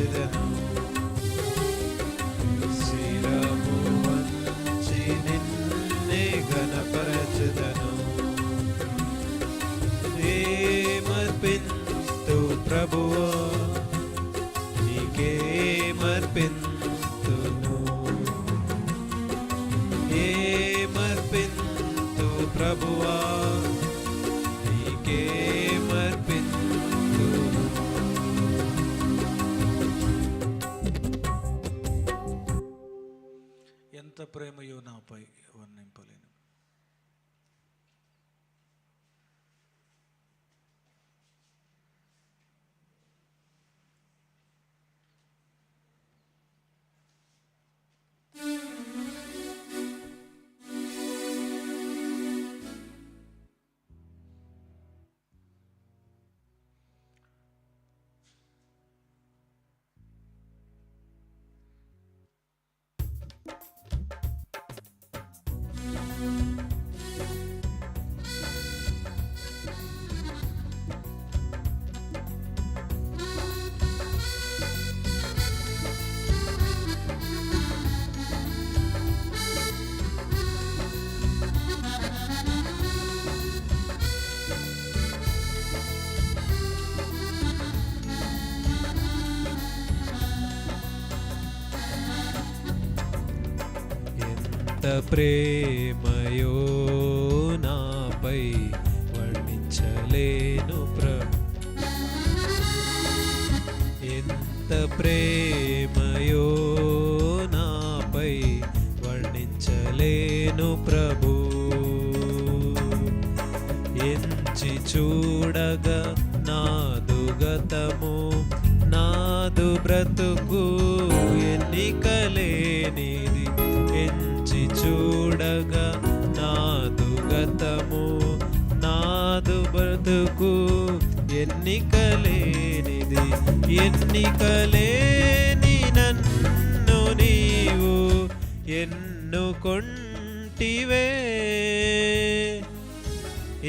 ఘనపరచెదను. శిరము వంచి నిన్నే ఘనపరచెదను. ఏమర్పింతు ప్రభువా, నీకేమర్పింతును. ఏమర్పింతు ప్రభువా, నీకేమర్పింతును. ఎంత ప్రేమయో నాపై వర్ణింపలేను. ప్రేమయో నాపై వర్ణించలేను ప్రభు. ఎంత ప్రేమయో నాపై వర్ణించలేను ప్రభు. ఎంచి చూడగా నాదు గతము, నాదు బ్రతుకు ఎన్నికలేనిది. ఎంచి చూడగా నాదు గతము, నాదు బ్రతుకు ఎన్నికలేనిది. ఎన్నికలేని నన్ను నీవు ఎన్నుకొంటివే.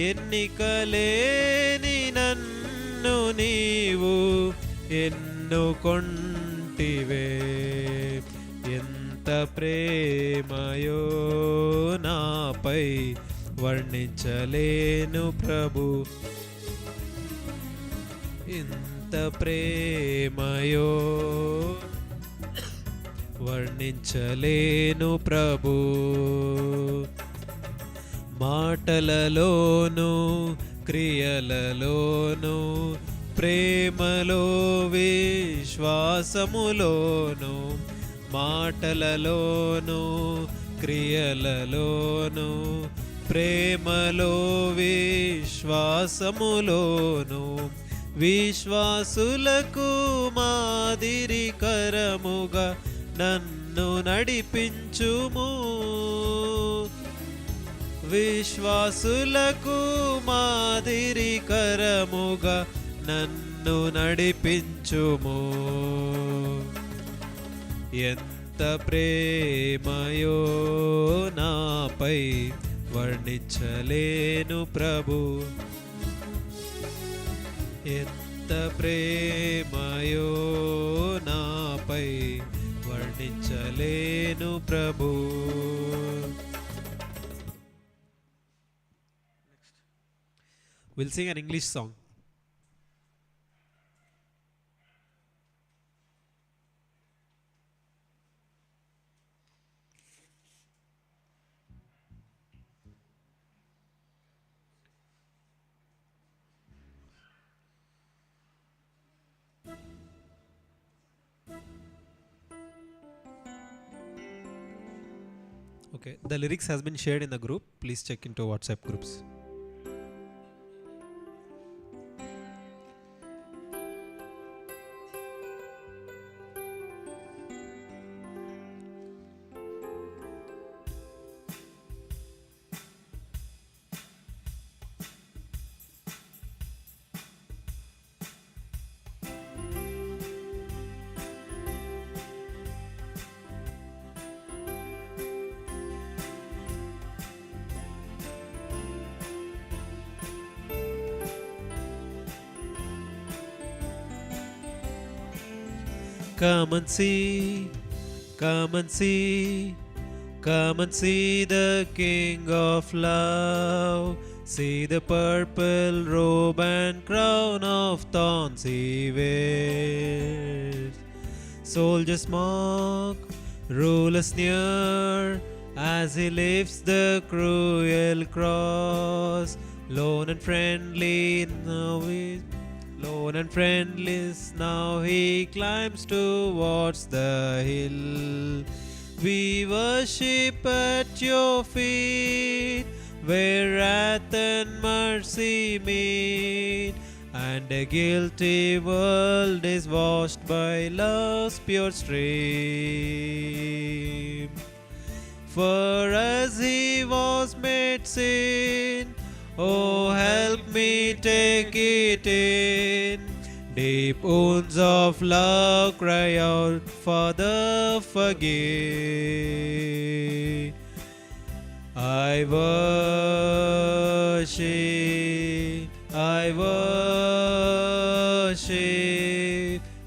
ఎన్నికలేని నన్ను నీవు ఎన్నుకొంటివే. ఎంత ప్రేమయో నాపై వర్ణించలేను ప్రభు. ఎంత ప్రేమయో వర్ణించలేను ప్రభు. మాటలలోను క్రియలలోను, ప్రేమలో విశ్వాసములోను. మాటలలోను క్రియలలోను, ప్రేమలో విశ్వాసములోను. విశ్వాసులకు మాదిరికరముగా నన్ను నడిపించుము. విశ్వాసులకు మాదిరికరముగా నన్ను నడిపించుము. ఎంత ప్రేమయో నాపై వర్ణించలేను ప్రభు. ఎంత ప్రేమయో నాపై వర్ణించలేను ప్రభు. We'll sing an English song. Okay, the lyrics has been shared in the group. Please check into WhatsApp groups. Come and see, come and see, come and see the King of Love. See the purple robe and crown of thorns he wears. Soldiers mock, rulers sneer, as he lifts the cruel cross. Lone and friendly now he climbs towards the hill. We worship at your feet, where wrath and mercy meet, and a guilty world is washed by love's pure stream. For as he was made sin, oh help me take it in. Deep wounds of love cry out, Father forgive. I worship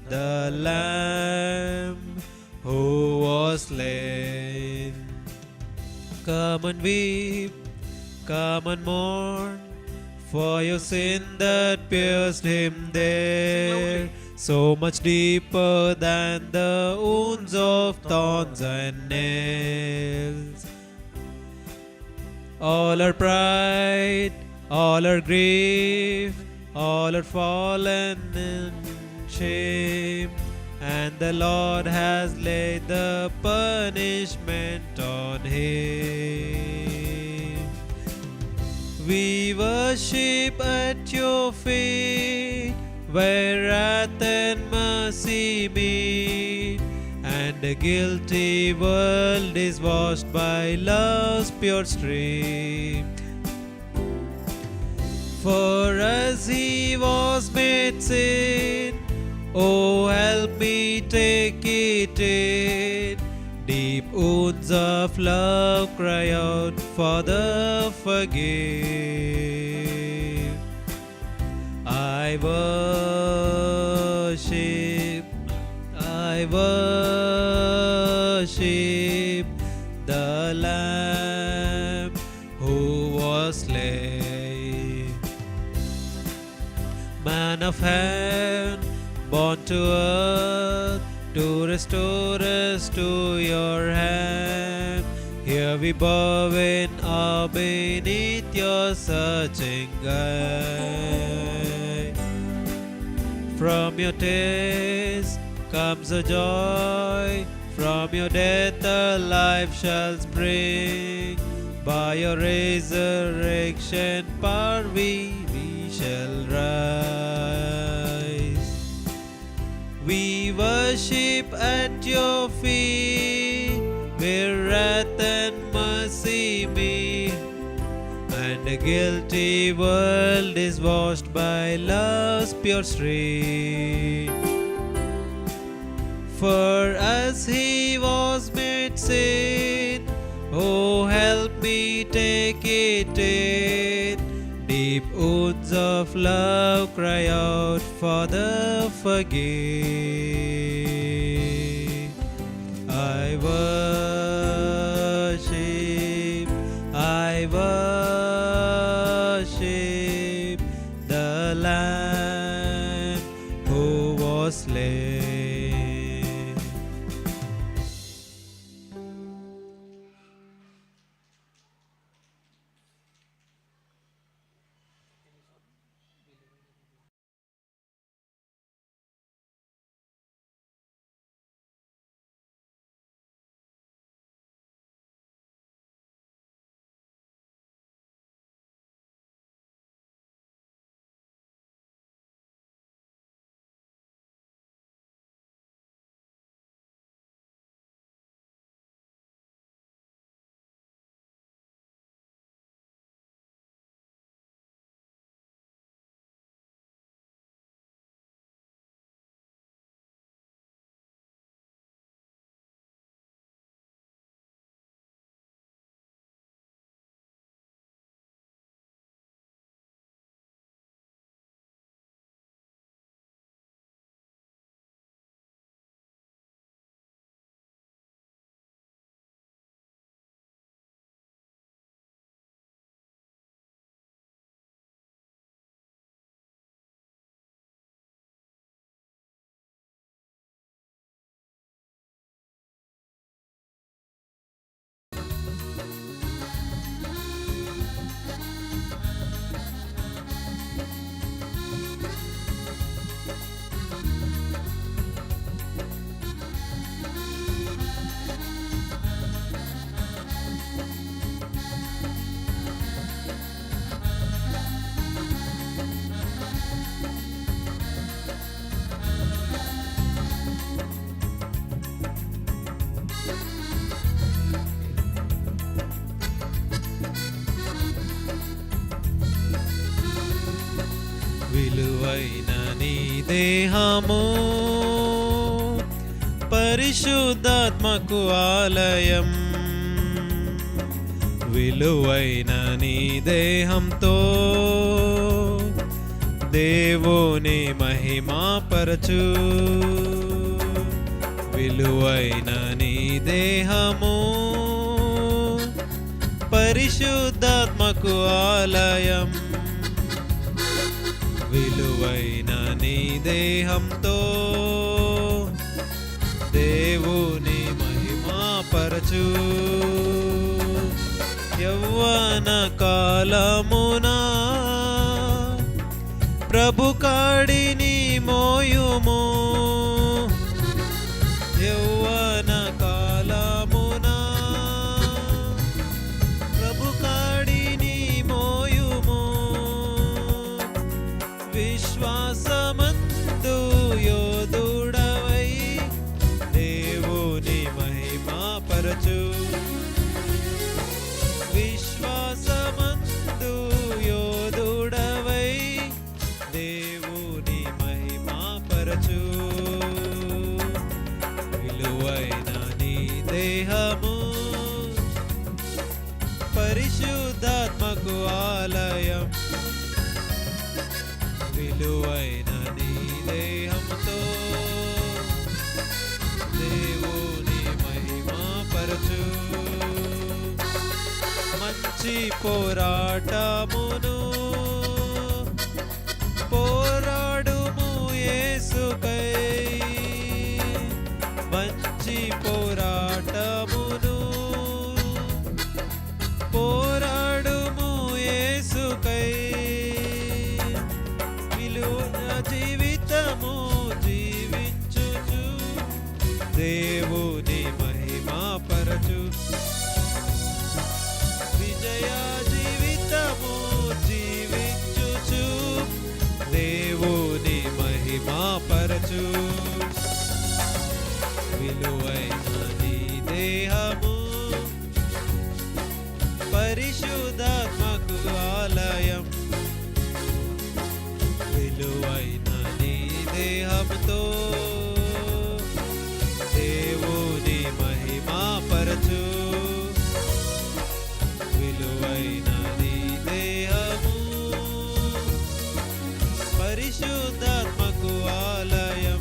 the Lamb who was slain. Come and weep, come and mourn, for your sin that pierced him there, so much deeper than the wounds of thorns and nails. All our pride, all our grief, all are fallen in shame, and the Lord has laid the punishment on him. We worship at your feet, where wrath and mercy meet, and the guilty world is washed by love's pure stream. For as he was made sin, oh help me take it in. Deep wounds of love cry out, Father forgive. I worship the Lamb who was slain. Man of heaven, born to earth, to restore us to your hand. Here we bow in awe beneath your searching eye. From your tears comes a joy, from your death a life shall spring. By your resurrection power we shall rise. We worship at your feet, where wrath and mercy meet, and the guilty world is washed by love's pure stream. For as he was made sin, oh help me take it in. Deep wounds of love cry out, Father forgive. I worship the Lamb who was slain. దేహము పరిశుద్ధాత్మకు ఆలయం. విలువైన నీ దేహంతో దేవుని మహిమాపరచు. విలువైన నీ దేహము పరిశుద్ధాత్మకు ఆలయం. విలువైన నీ దేహంతో దేవుని మహిమాపరచు. యవ్వన కాలమునా ప్రభు కాడిని మోయుము. యవ్వన కాలమునా ప్రభు కాడిని మోయుము. విశ్వాసమందు యోధుడవై దేవుని మహిమాపరచు. విశ్వాసమందు యోధుడవై దేవుని మహిమాపరచు. విలువైన నీ దేహము పరిశుద్ధాత్మకు ఆలయం. విలువైన నీ దేహంతో దేవుని మహిమాపరచు. మంచి పోరాటమును పోరాడుము యేసుకై. మంచి పోరాటమును పోరాడుము యేసుకై. విలువైన జీవితము జీవించుచు దేవుని మహిమాపరచు. విజయ జీవితము జీవించుచు దేవుని మహిమాపరచు. విలువైన నీ దేహము పరిశుద్ధాత్మకు ఆలయం. విలువైన నీ దేహముతో దేవుని మహిమాపరచు. విలువైన నీ దేహము పరిశుద్ధాత్మకు ఆలయం.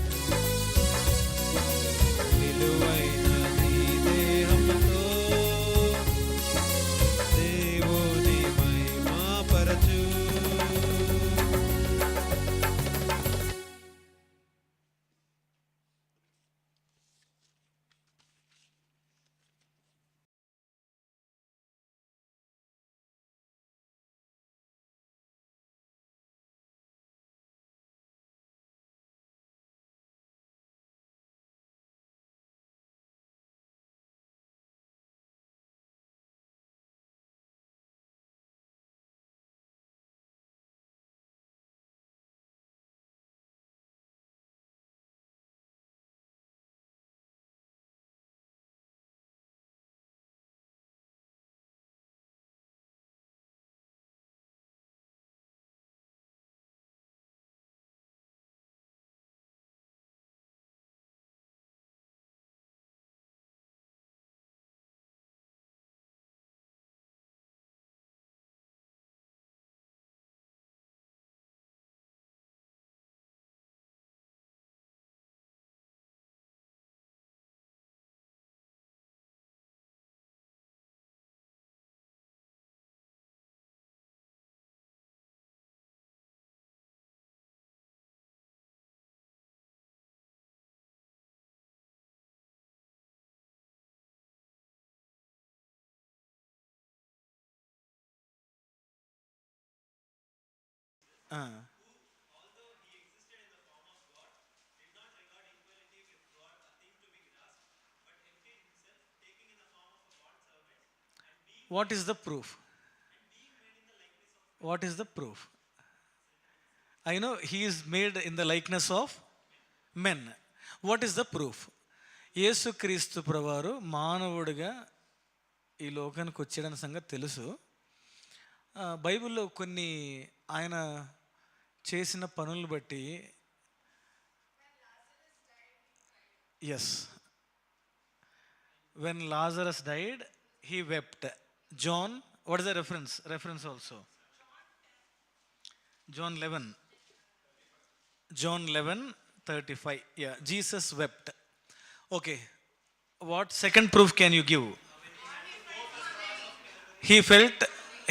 విలువైన నీ దేహముతో దేవుని మహిమాపరచు. What is the proof? What is the proof? I know he is made in the likeness of men. What is the proof? యేసుక్రీస్తు ప్రభువారు మానవుడిగా ఈ లోకానికి వచ్చాడన్న సంగతి తెలుసు. బైబిల్లో కొన్ని ఆయన చేసిన పనులను బట్టి Yes. When Lazarus died, he wept. John, what is the reference? Reference also. John 11. John 11:35. Yeah, Jesus wept. Okay. What second proof can you give? He felt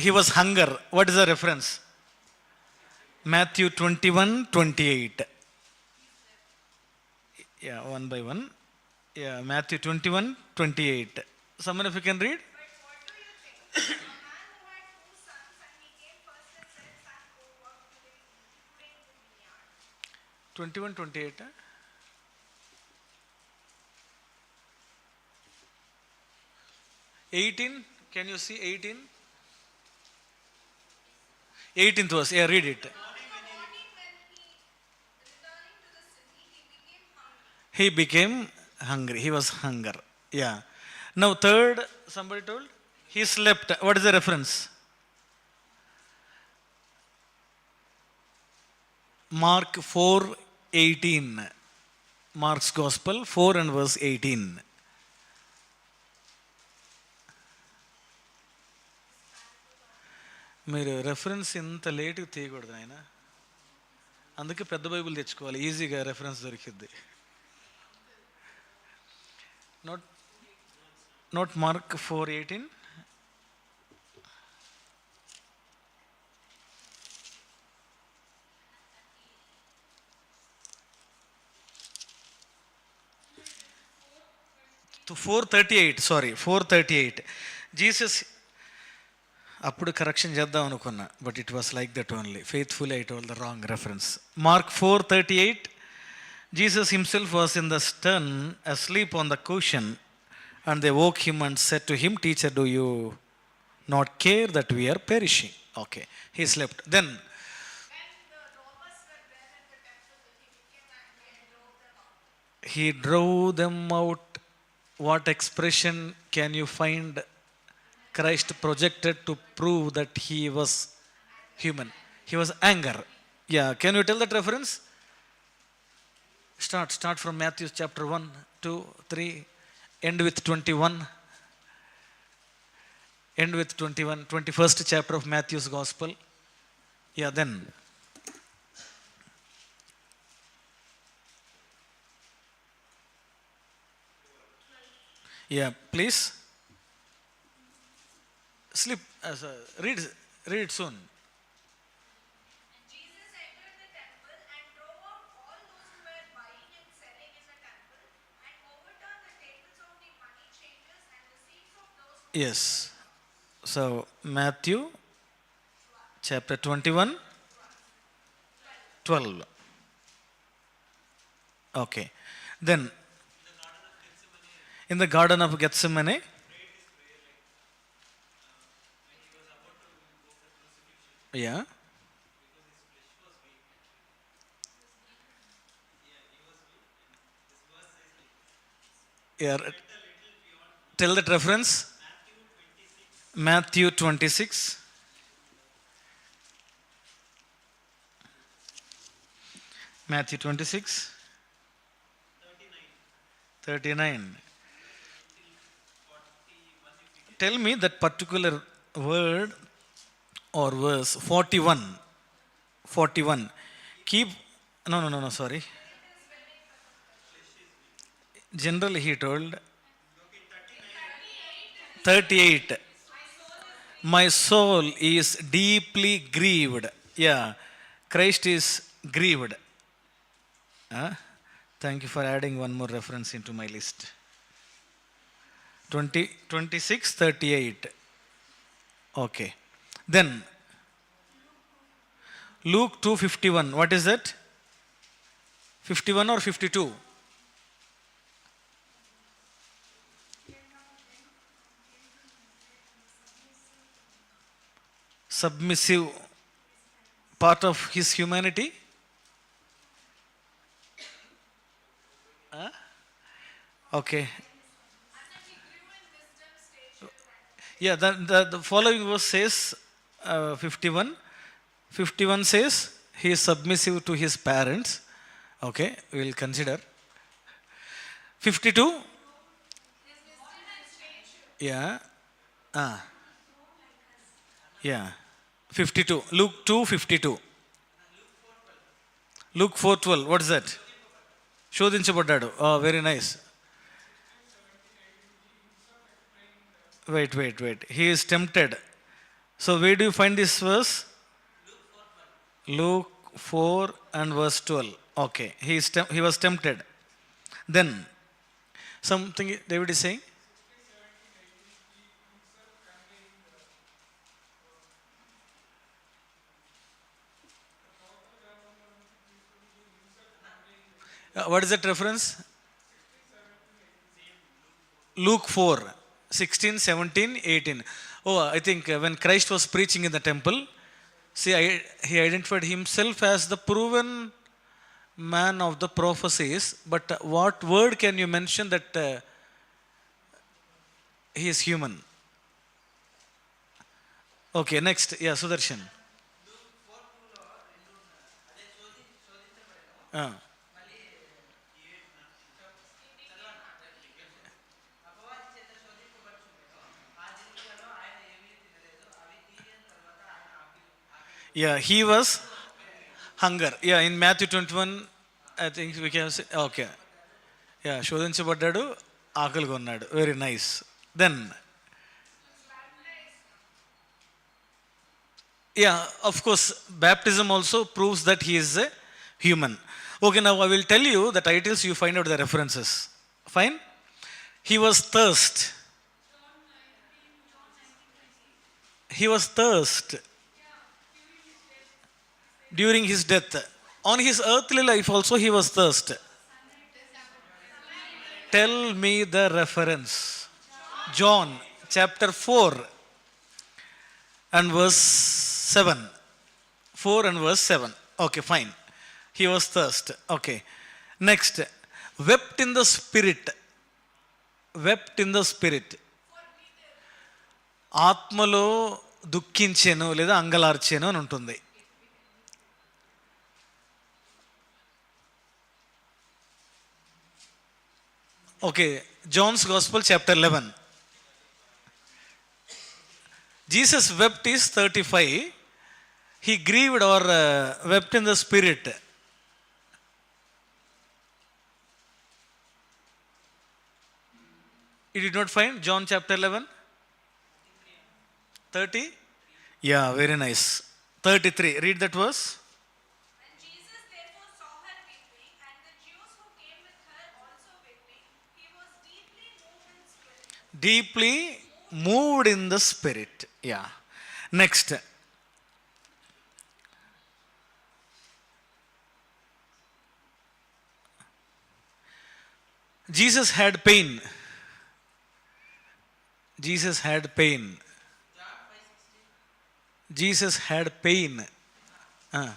he was hunger. What is the reference? Matthew 21:28. Yeah, one by one. Yeah, Matthew 21:28. Someone if you can read? 21:28. 18. Can you see 18? 18th verse. Yeah, read it. He became hungry. He was hunger. Yeah. Now third, somebody told, he slept. What is the reference? Mark 4:18. Mark's Gospel 4 and verse 18. మీరు reference ఇంత లేట్గా తీయకూడదు ఆయన, అందుకే పెద్ద Bible తెచ్చుకోవాలి, ఈజీగా reference దొరికిద్ది. Note Mark 4:18. to 4:38. Sorry 4:38. Jesus అప్పుడు కరెక్షన్ చేద్దాం అనుకున్నా, but it was like that only. Faithfully I told the wrong reference. Mark 4:38. Jesus himself was in the stern, asleep on the cushion, and they woke him and said to him, Teacher, do you not care that we are perishing? Okay, he slept. Then, he drove them out. What expression can you find Christ projected to prove that he was human? He was anger. Yeah, can you tell that reference? Start from Matthew chapter 1, 2, 3, end with 21. End with 21, 21st chapter of Matthew's Gospel. Yeah, then. Yeah, please. Sleep. Read it soon. Yes. So, Matthew chapter 21, 12. Okay. Then, in the Garden of Gethsemane, yeah. Yeah. Tell that reference. Matthew 26. Matthew 26. 39. Tell me that particular word or verse. 41. 41. Keep. No, sorry. Generally, he told 38. My soul is deeply grieved. Yeah, Christ is grieved. Thank you for adding one more reference into my list. 26:38. Okay. Then Luke 2:51. What is that? 51 or 52? Submissive part of his humanity. Okay. Yeah, the following verse says 51. 51 says he is submissive to his parents. Okay, we will consider. 52? Yeah. Ah. Yeah. 52. Luke 2:52. Luke 4:12. What is that? శోధించబడ్డాడు. Oh, very nice. Wait. He is tempted. So where do you find this verse? Luke 4 and verse 12. Okay. He was tempted. Then something David is saying. What is that reference? Luke 4, 16, 17, 18. Oh, I think when Christ was preaching in the temple, see, he identified himself as the proven man of the prophecies. But what word can you mention that he is human? Okay, next. Yeah, Sudarshan. Ah. Yeah, he was hunger. Yeah, in Matthew 21, I think we can say, okay. Yeah, శోధించబడ్డాడు, ఆకలిగా ఉన్నాడు. Very nice. Then, yeah, of course, baptism also proves that he is a human. Okay, now I will tell you the titles, you find out the references. Fine? He was thirst. He was thirst during his death. On his earthly life also he was thirst. Tell me the reference. John chapter 4 and verse 7. 4 and verse 7. Okay, fine. He was thirst. Okay. Next. Wept in the spirit. Wept in the spirit. ఆత్మలో దుఃఖించెను లేదా అంగలార్చెను అని ఉంటుంది. Okay, John's Gospel chapter 11. Jesus wept is 35. He grieved or wept in the spirit. You did not find John chapter 11? 30? Yeah, very nice. 33. Read that verse. When Jesus therefore saw her weeping, and the Jews who came with her also weeping, he was deeply moved in spirit. Deeply moved in the spirit. Yeah. Next. Jesus had pain. Jesus had pain. Jesus had pain. Ah.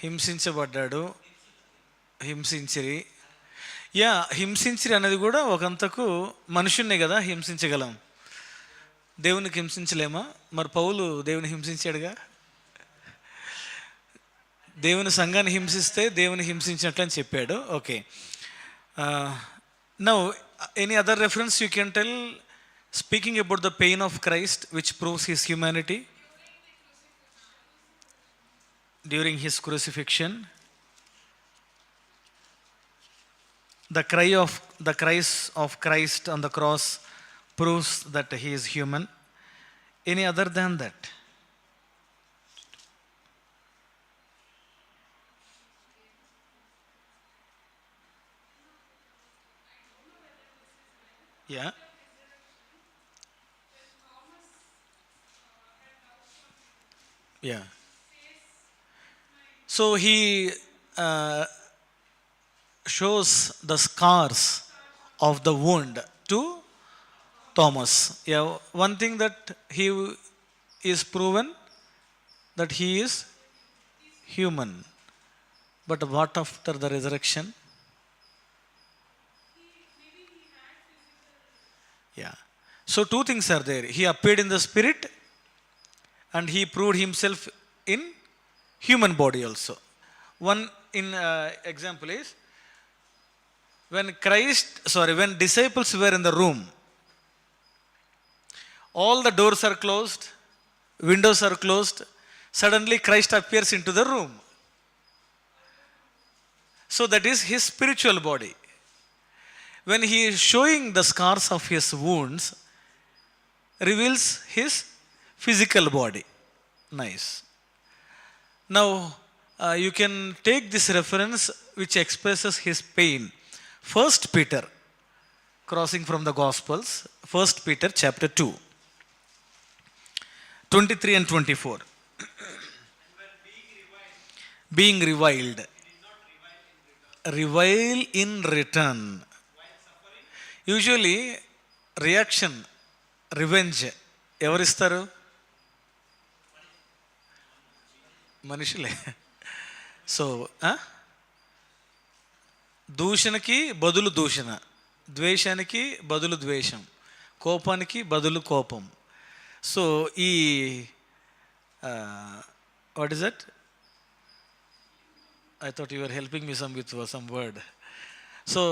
హింసించబడ్డాడు, హింసించిరి. Yeah, హింసించిరి అనేది కూడా ఒకంతకు మనుషున్నే కదా హింసించగలం, దేవునికి హింసించలేమా? మరి పౌలు దేవుని హింసించాడుగా. దేవుని సంఘాన్ని హింసిస్తే దేవుని హింసించినట్లు అని చెప్పాడు. Okay, now any other reference you can tell speaking about the pain of Christ which proves his humanity during his crucifixion? The cries of Christ on the cross proves that he is human. Any other than that? Yeah. Yeah. So he shows the scars of the wound to Thomas. Yeah, one thing that he is proven that he is human. But what after the resurrection? Yeah. So two things are there. He appeared in the spirit and he proved himself in human body also. One example is when disciples were in the room, all the doors are closed, windows are closed. Suddenly Christ appears into the room. So that is his spiritual body. When he is showing the scars of his wounds, reveals his physical body. Nice. Now, you can take this reference which expresses his pain. 1 Peter, crossing from the Gospels, 1 Peter chapter 2, 23 and 24. Being reviled. Revile in return. Usually, reaction, revenge, ఎవరిస్తారు? మనుషులే. So దూషణకి బదులు దూషణ, ద్వేషానికి బదులు ద్వేషం, కోపానికి బదులు కోపం. So ఈ what is that? I thought you were helping me with some word. So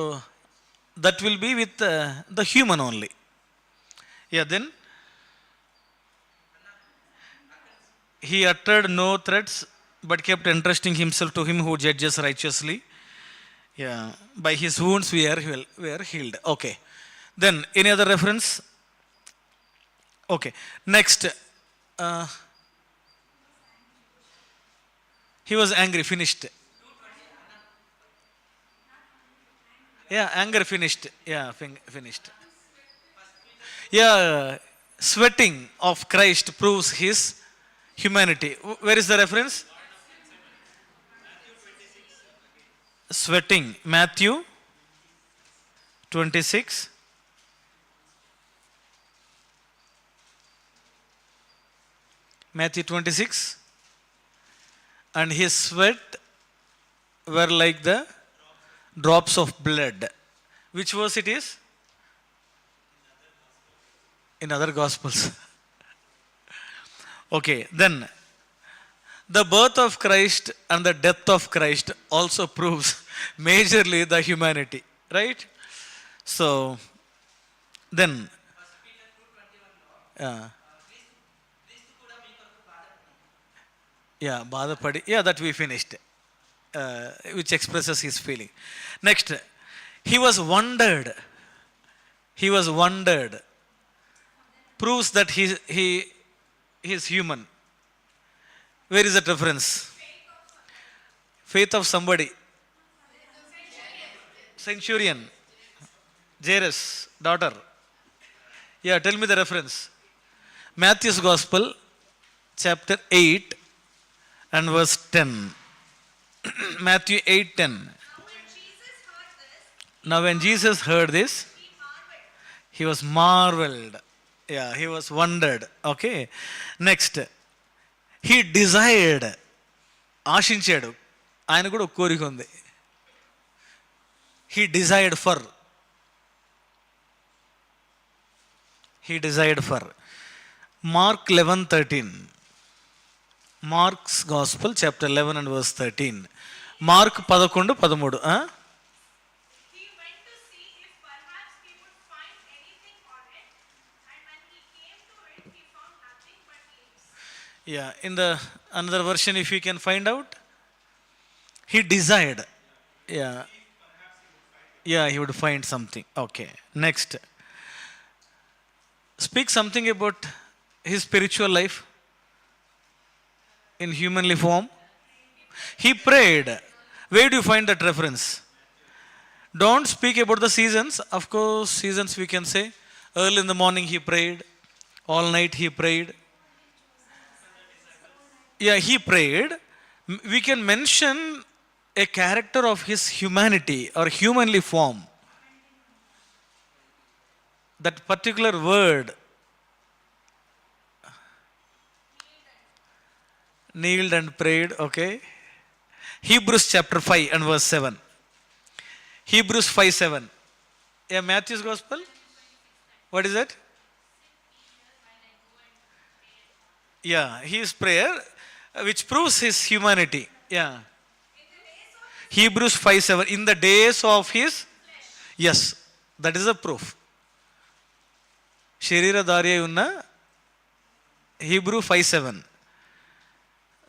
that will be with the human only. Yeah, then he uttered no threats but kept entrusting himself to him who judges righteously. Yeah, by his wounds we are healed. Okay. Then any other reference? Okay. Next. He was angry, finished. Yeah, anger finished. Yeah, finished. Yeah, sweating of Christ proves his humanity. Where is the reference? Sweating. Matthew 26. Matthew 26. And his sweat were like the drops of blood. Which verse it is? In other Gospels. Okay, then the birth of Christ and the death of Christ also proves majorly the humanity, right? So then బాధపడి, that we finished, which expresses his feeling. Next, he was wondered. He was wondered. Proves that he is human. Where is that reference? Faith of somebody. Centurion. Jairus' daughter. Yeah, tell me the reference. Matthew's Gospel, chapter 8 and verse 10. Matthew 8:10. Now when Jesus heard this, he was marveled. Yeah, he was wondered. Okay. Next, he desired. ఆశించాడు. ఆయన కూడా ఒక కోరిక ఉంది. He desired for. He desired for. Mark 11:13. Mark's Gospel, chapter 11 and verse 13. Mark 11:13. He went to see if perhaps he would find anything on it, and when he came to it, he found nothing but leaves. Yeah, in the another version, if you can find out, he desired. Yeah. Yeah, he would find something. Okay. Next. Speak something about his spiritual life in humanly form. He prayed. Where do you find that reference? Don't speak about the seasons. Of course, seasons we can say. Early in the morning he prayed. All night he prayed. Yeah, he prayed. We can mention a character of his humanity or humanly form. That particular word, kneeled and prayed. Okay. Hebrews chapter 5 and verse 7. Hebrews 5:7. Yeah, Matthew's Gospel. What is that? Yeah, his prayer. which proves his humanity. Yeah. Hebrews 5:7. In the days of his, yes, that is a proof. శరీరధారి అయి ఉన్న Hebrew 5:7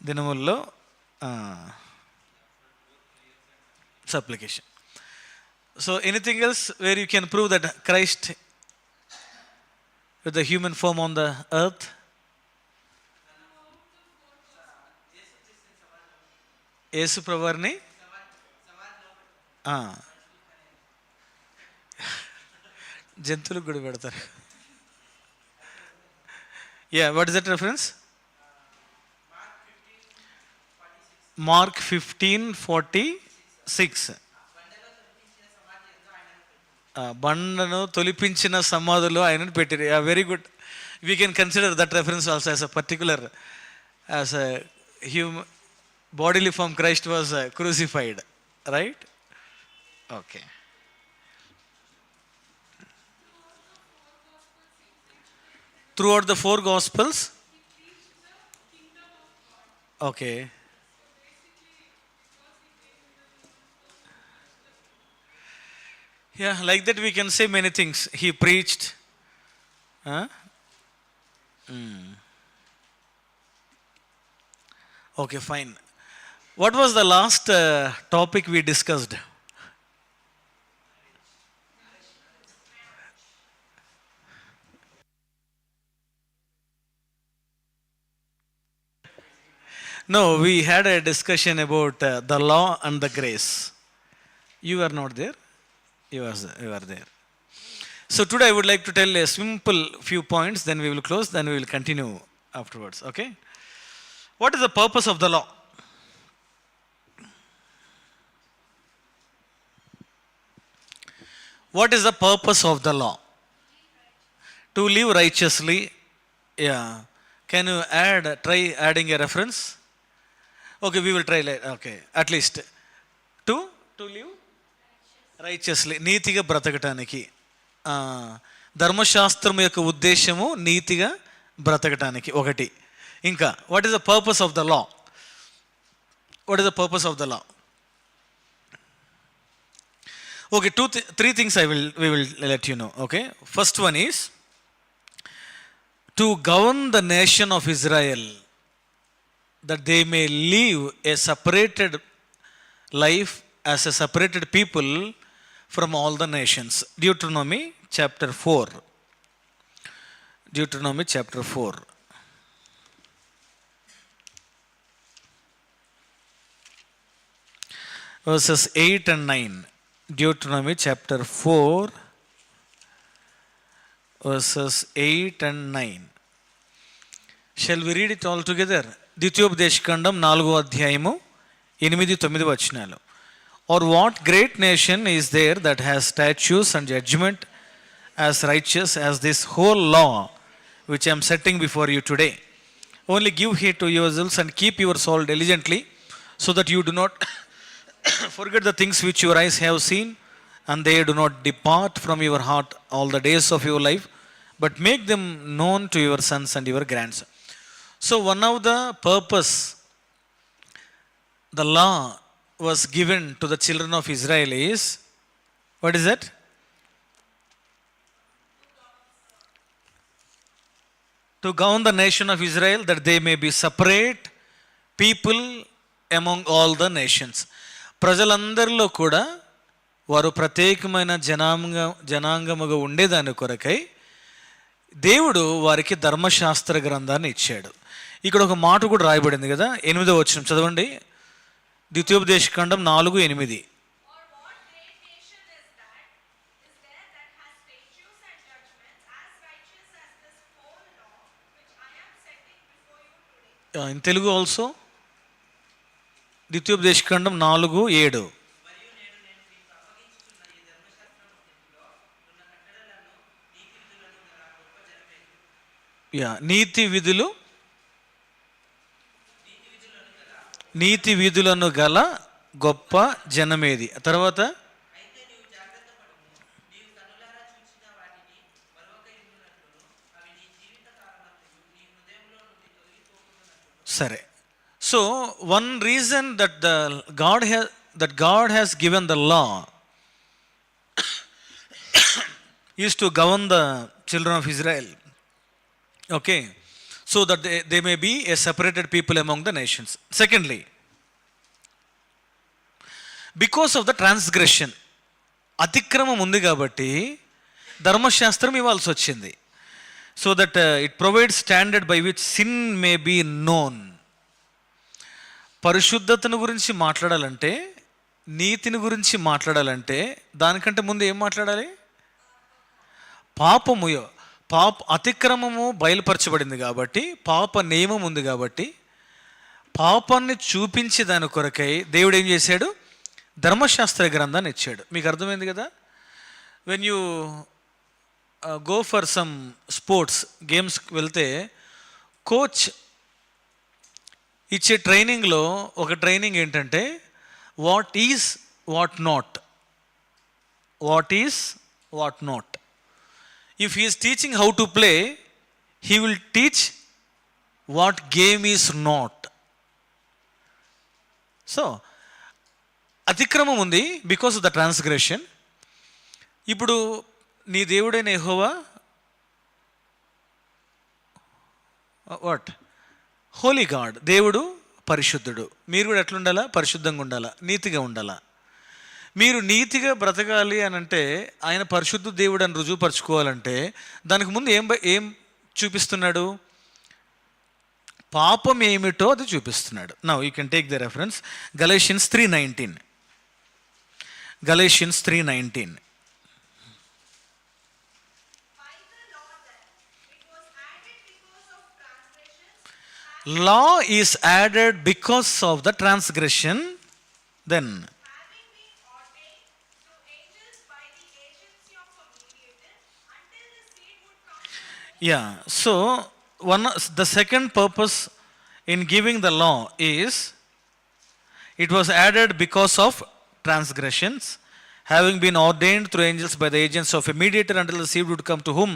దినముల్లో supplication. So anything else where you can prove that Christ with the human form on the earth? యేసు ప్రభువారిని జంతువులకు కూడా పెడతారు. Yeah, what is that reference? Mark 15:46. బండను తొలిపించిన సమాధిలో ఆయనను పెట్టారు. Very good. We can consider that reference also as a particular, as a bodily form Christ was crucified, right? Okay. Throughout the 4 Gospels? Okay. Yeah, like that we can say many things. He preached. Okay, fine. What was the last topic we discussed? No, we had a discussion about the law and the grace. You were not there? You were there. So today I would like to tell a simple few points, then we will close, then we will continue afterwards. Okay? What is the purpose of the law? What is the purpose of the law? To live righteously. Yeah. Can you try adding a reference? Okay, we will try. Okay, at least. To live righteously. నీతిగా బ్రతకటానికి. ధర్మశాస్త్రం యొక్క ఉద్దేశము నీతిగా బ్రతకటానికి ఒకటి. ఇంకా what is the purpose of the law? What is the purpose of the law? Okay, 3 things we will let you know. Okay, first one is to govern the nation of Israel, that they may live a separated life as a separated people from all the nations. Deuteronomy chapter 4. Deuteronomy chapter 4. Verses 8 and 9. Deuteronomy chapter 4, verses 8 and 9. Shall we read it all together? ద్వితీయోపదేశకాండం 4వ అధ్యాయము 8-9 వచనాలు. Or what great nation is there that has statutes and judgment as righteous as this whole law which I am setting before you today? Only give heed to yourselves and keep your soul diligently, so that you do not forget the things which your eyes have seen, and they do not depart from your heart all the days of your life, but make them known to your sons and your grandsons. So one of the purpose the law was given to the children of Israel is, what is that? To govern the nation of Israel, that they may be separate people among all the nations. ప్రజలందరిలో కూడా వారు ప్రత్యేకమైన జనాంగముగా ఉండేదాని కొరకై దేవుడు వారికి ధర్మశాస్త్ర గ్రంథాన్ని ఇచ్చాడు. ఇక్కడ ఒక మాట కూడా రాయబడింది కదా, 8వ వచనం చదవండి. ద్వితీయోపదేశకాండం 4:8. In Telugu also, ద్వితీయోపదేశకాండం 4:7. నీతి విధులను గల గొప్ప జనమేది. తర్వాత సరే, So one reason that God has given the law is to govern the children of Israel. Okay, so that they may be a separated people among the nations. Secondly, because of the transgression, అతిక్రమం ఉంది కాబట్టి ధర్మశాస్త్రం ఇవ్వాల్సి వచ్చింది. So that it provide standard by which sin may be known. పరిశుద్ధతను గురించి మాట్లాడాలంటే, నీతిని గురించి మాట్లాడాలంటే దానికంటే ముందు ఏం మాట్లాడాలి? అతిక్రమము బయలుపరచబడింది కాబట్టి, పాప నియమం ఉంది కాబట్టి, పాపాన్ని చూపించే దాని కొరకై దేవుడు ఏం చేశాడు? ధర్మశాస్త్ర గ్రంథాన్ని ఇచ్చాడు. మీకు అర్థమైంది కదా? When you go for some sports గేమ్స్కి వెళ్తే కోచ్ ఇచ్చే ట్రైనింగ్లో ఒక ట్రైనింగ్ ఏంటంటే what is what not. If he is teaching how to play, he will teach what game is not. So అతిక్రమం ఉంది బికాస్ ఆఫ్ ద ట్రాన్స్గ్రెషన్. ఇప్పుడు నీ దేవుడైన యెహోవా హోలీ గాడ్, దేవుడు పరిశుద్ధుడు. మీరు కూడా ఎట్లుండాలా? పరిశుద్ధంగా ఉండాలా, నీతిగా ఉండాలా. మీరు నీతిగా బ్రతకాలి అని అంటే, ఆయన పరిశుద్ధ దేవుడు అని రుజువుపరచుకోవాలంటే దానికి ముందు ఏం చూపిస్తున్నాడు? పాపం ఏమిటో అది చూపిస్తున్నాడు. Now you can take the reference Galatians 3:19. Galatians 3:19. Law is added because of the transgression. Then having been ordained to angels by the agency of a mediator, until the seed would come to so the second purpose in giving the law is it was added because of transgressions, having been ordained through angels by the agents of a mediator, until the seed would come to whom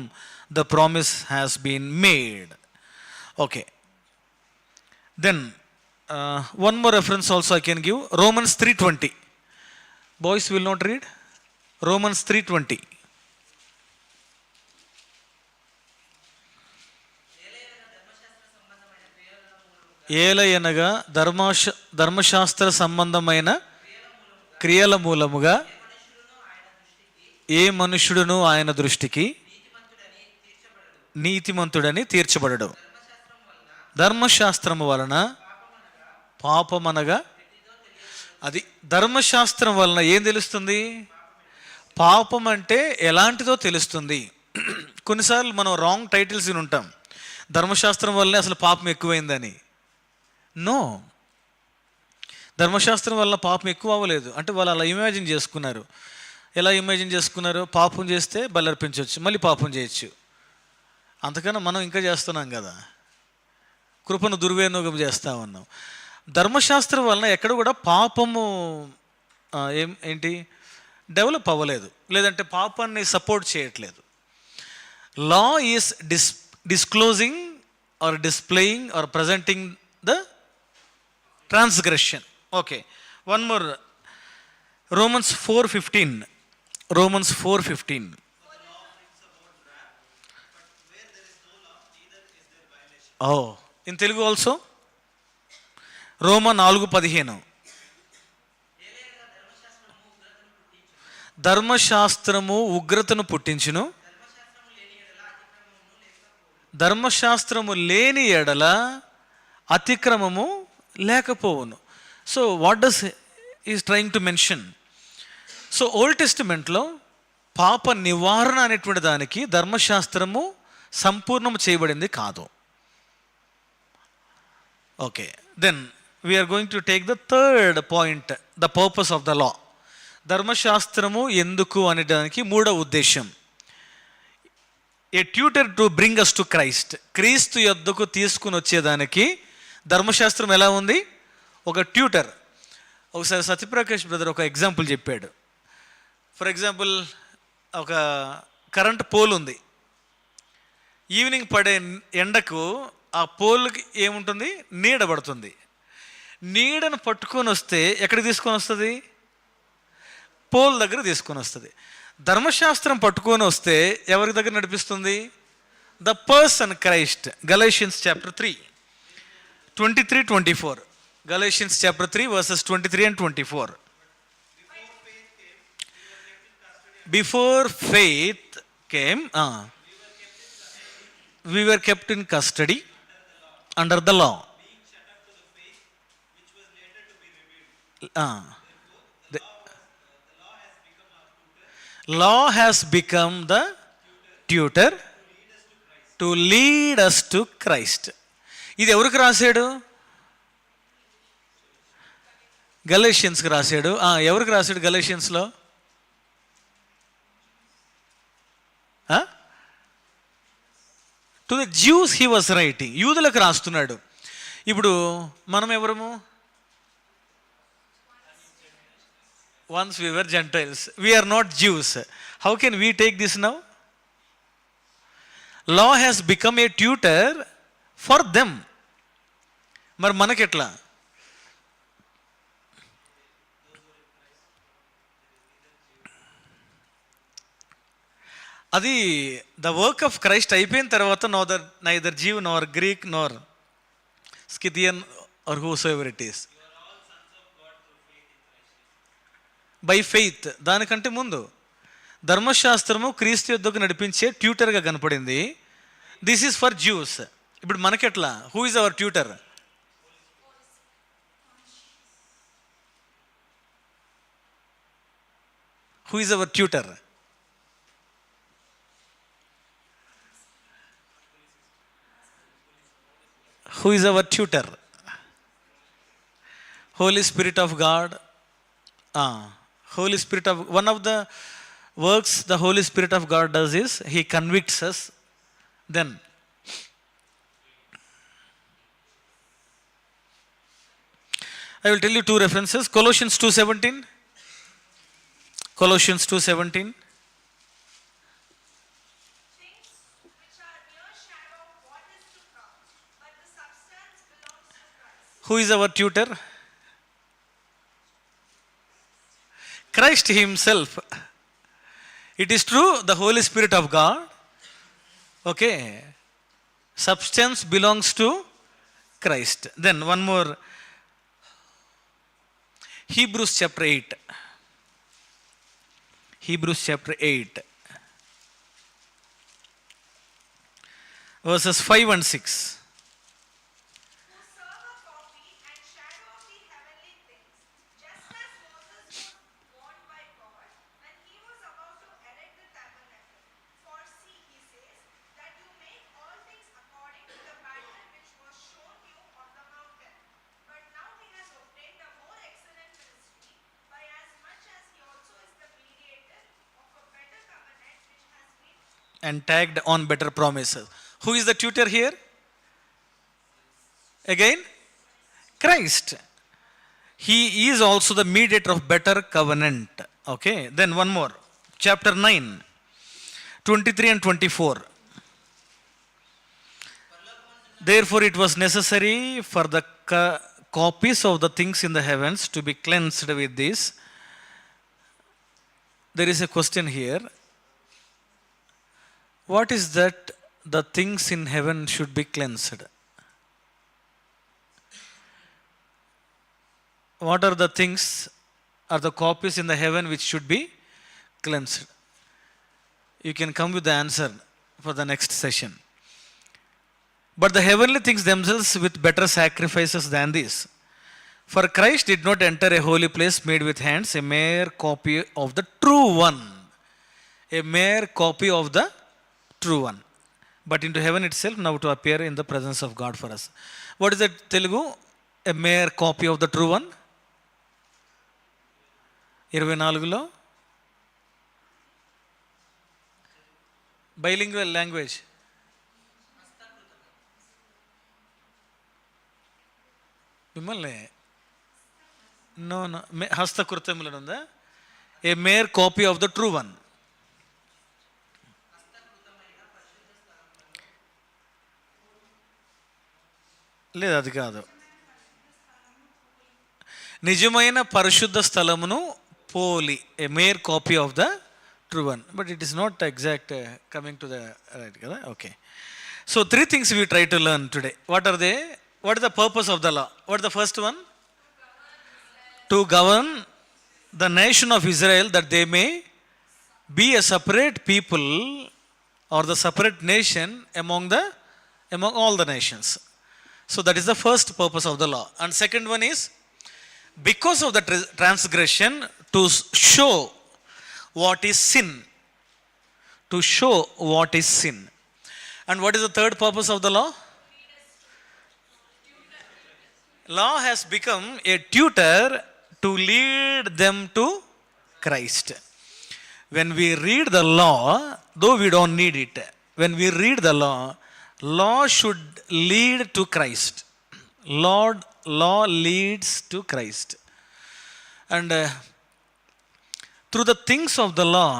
the promise has been made. Okay, then one more reference also I can give, Romans 3:20. Boys will not read Romans 3:20. ఏలయనగా ధర్మశాస్త్ర సంబంధమైన క్రియల మూలముగా ఏ మనుష్యుడును ఆయన దృష్టికి నీతిమంతుడని తీర్చబడడు. ధర్మశాస్త్రము వలన పాపమనగా, అది ధర్మశాస్త్రం వలన ఏం తెలుస్తుంది? పాపం అంటే ఎలాంటిదో తెలుస్తుంది. కొన్నిసార్లు మనం రాంగ్ టైటిల్స్ ఉంటాం, ధర్మశాస్త్రం వల్లనే అసలు పాపం ఎక్కువైందని. నో, ధర్మశాస్త్రం వల్ల పాపం ఎక్కువ అవ్వలేదు. అంటే వాళ్ళు అలా ఇమాజిన్ చేసుకున్నారు. ఎలా ఇమాజిన్ చేసుకున్నారు? పాపం చేస్తే బలర్పించవచ్చు, మళ్ళీ పాపం చేయొచ్చు. అంతకన్నా మనం ఇంకా చేస్తున్నాం కదా, కృపను దుర్వినియోగం చేస్తూ ఉన్నాం. ధర్మశాస్త్రం వలన ఎక్కడ కూడా పాపము ఏంటి డెవలప్ అవ్వలేదు, లేదంటే పాపాన్ని సపోర్ట్ చేయట్లేదు. Law is disclosing or displaying or presenting the transgression. Okay, one more, Romans 4:15. Romans 4:15. In Telugu also, Roma 4:15. ధర్మశాస్త్రము ఉగ్రతను పుట్టించును, ధర్మశాస్త్రము లేని ఎడల అతిక్రమము లేకపోవును. So what does is trying to mention? So old టెస్టిమెంట్లో పాప నివారణ అనేటువంటి దానికి ధర్మశాస్త్రము సంపూర్ణము చేయబడింది కాదు. Okay, then we're going to take the third point, the purpose of the law. ధర్మశాస్త్రము ఎందుకు అనే దానికి మూడవ ఉద్దేశం, a tutor to bring us to Christ. క్రీస్తు యొద్దకు తీసుకుని వచ్చేదానికి ధర్మశాస్త్రం ఎలా ఉంది? ఒక ట్యూటర్. ఒకసారి సత్యప్రకాష్ బ్రదర్ ఒక ఎగ్జాంపుల్ చెప్పాడు. ఫర్ ఎగ్జాంపుల్, ఒక కరెంట్ పోల్ ఉంది. ఈవినింగ్ పడే ఎండకు ఆ పోల్కి ఏముంటుంది? నీడ పడుతుంది. నీడను పట్టుకొని వస్తే ఎక్కడికి తీసుకొని వస్తుంది? పోల్ దగ్గర తీసుకొని వస్తుంది. ధర్మశాస్త్రం పట్టుకొని వస్తే ఎవరి దగ్గర నడిపిస్తుంది? The person Christ. Galatians chapter 3 23-24. Galatians chapter 3 verses 23 and 24. Before faith came, we were kept in custody under the law. The law has become the tutor to lead us to Christ. ఇది ఎవరికి రాశాడు? గలేషియన్స్కి రాశాడు. ఎవరికి రాశాడు గలేషియన్స్లో? To the Jews he was writing. యూదులకు రాస్తున్నాడు. ఇప్పుడు మనం ఎవరము? Once we were Gentiles, we are not Jews. How can we take this now? Law has become a tutor for them. మరి మనకెట్లా? అది ద వర్క్ ఆఫ్ క్రైస్ట్ అయిపోయిన తర్వాత neither Jew nor Greek nor Scythian or whose ever it is by faith. దానికంటే ముందు ధర్మశాస్త్రము క్రీస్తు యొద్దకు నడిపించే ట్యూటర్గా కనపడింది. This is for juice. ఇప్పుడు మనకెట్లా? Who is our tutor? Who is our tutor? Who is our tutor? Holy Spirit of God. Holy Spirit of, one of the works the Holy Spirit of God does is He convicts us. Then I will tell you two references. Colossians 2:17. Colossians 2:17. Who is our tutor? Christ Himself. It is true, the Holy Spirit of God. Okay. Substance belongs to Christ. Then one more. Hebrews chapter 8. Hebrews chapter 8. Verses 5 and 6. And tagged on better promises. Who is the tutor here? Again, Christ. He is also the mediator of better covenant. Okay, then one more. Chapter 9, 23 and 24. Therefore it was necessary for the copies of the things in the heavens to be cleansed with this. There is a question here. What is that the things in heaven should be cleansed? What are the things, are the copies in the heaven which should be cleansed? You can come with the answer for the next session. But the heavenly things themselves with better sacrifices than this. For Christ did not enter a holy place made with hands, a mere copy of the true one. A mere copy of the true one, but into heaven itself, now to appear in the presence of God for us. What is that Telugu? A mere copy of the true one. 24లో bilingual language. మిమ్మల్ని నో హస్తకృతములను ఉందా? A mere copy of the true one. లేదు, అది కాదు. నిజమైన పరిశుద్ధ స్థలమును పోలి, a mere copy of the true one. But it is not exact coming to the right కదా. Okay, so 3 things we try to learn today. What are they? What is the purpose of the law? What is the first one? To govern the nation of Israel, that they may be a separate people or the separate nation among all the nations. So that is the first purpose of the law. And second one is, because of the transgression, to show what is sin. To show what is sin. And what is the third purpose of the law? Law has become a tutor to lead them to Christ. When we read the law, though we don't need it, when we read the law should lead to Christ. Law leads to Christ. And through the things of the law,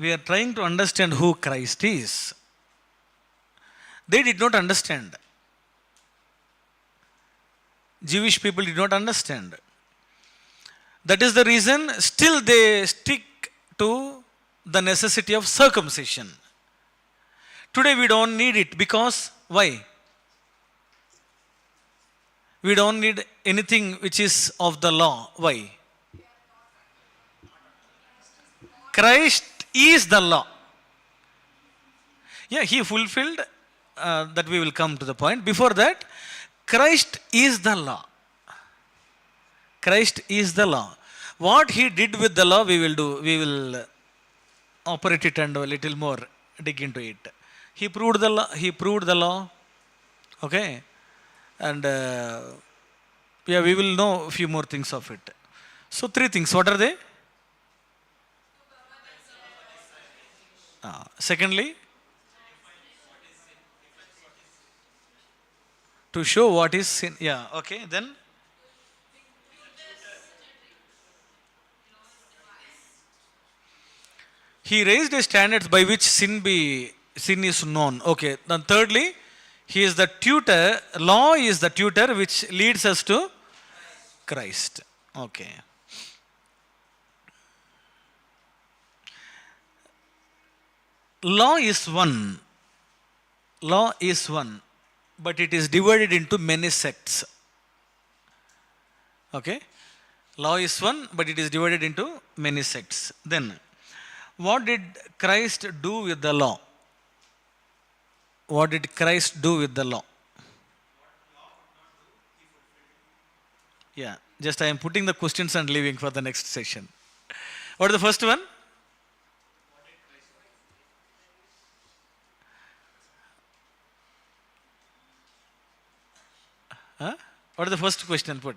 we are trying to understand who Christ is. They did not understand. Jewish people did not understand. That is the reason still they stick to the necessity of circumcision. Today we don't need it, because why? We don't need anything which is of the law. Why? Christ is the law. Yeah, he fulfilled that. We will come to the point. Before that, Christ is the law. Christ is the law. What he did with the law, we will do. We will operate it and a little more dig into it. He proved the law. He proved the law. Okay, and yeah, we will know a few more things of it. So 3 things. What are they? Secondly, to show what is sin. Yeah, okay. Then he raised a standard by which sin is known. Okay. Then thirdly, he is the tutor. Law is the tutor which leads us to Christ. Okay. Law is one. Law is one, but it is divided into many sects. Okay. Law is one, but it is divided into many sects. Then, what did Christ do with the law? What did Christ do with the law? Yeah, just I am putting the questions and leaving for the next session. What is the first one? Huh? What is the first question put?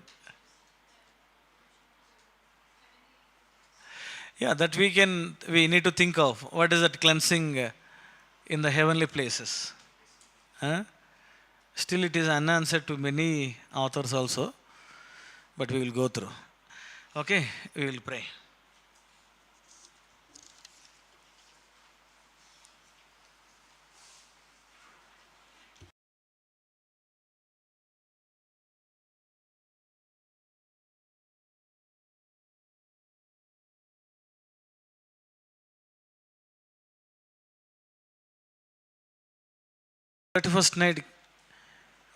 Yeah, that we need to think of. What is that cleansing in the heavenly places? Huh? Still it is unanswered to many authors also, but we will go through. Okay, we will pray. First night,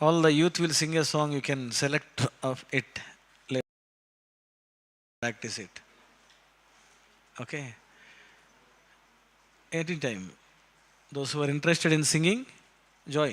all the youth will sing a song. You can select of it, practice it. Okay. Anytime. Those who are interested in singing, joy.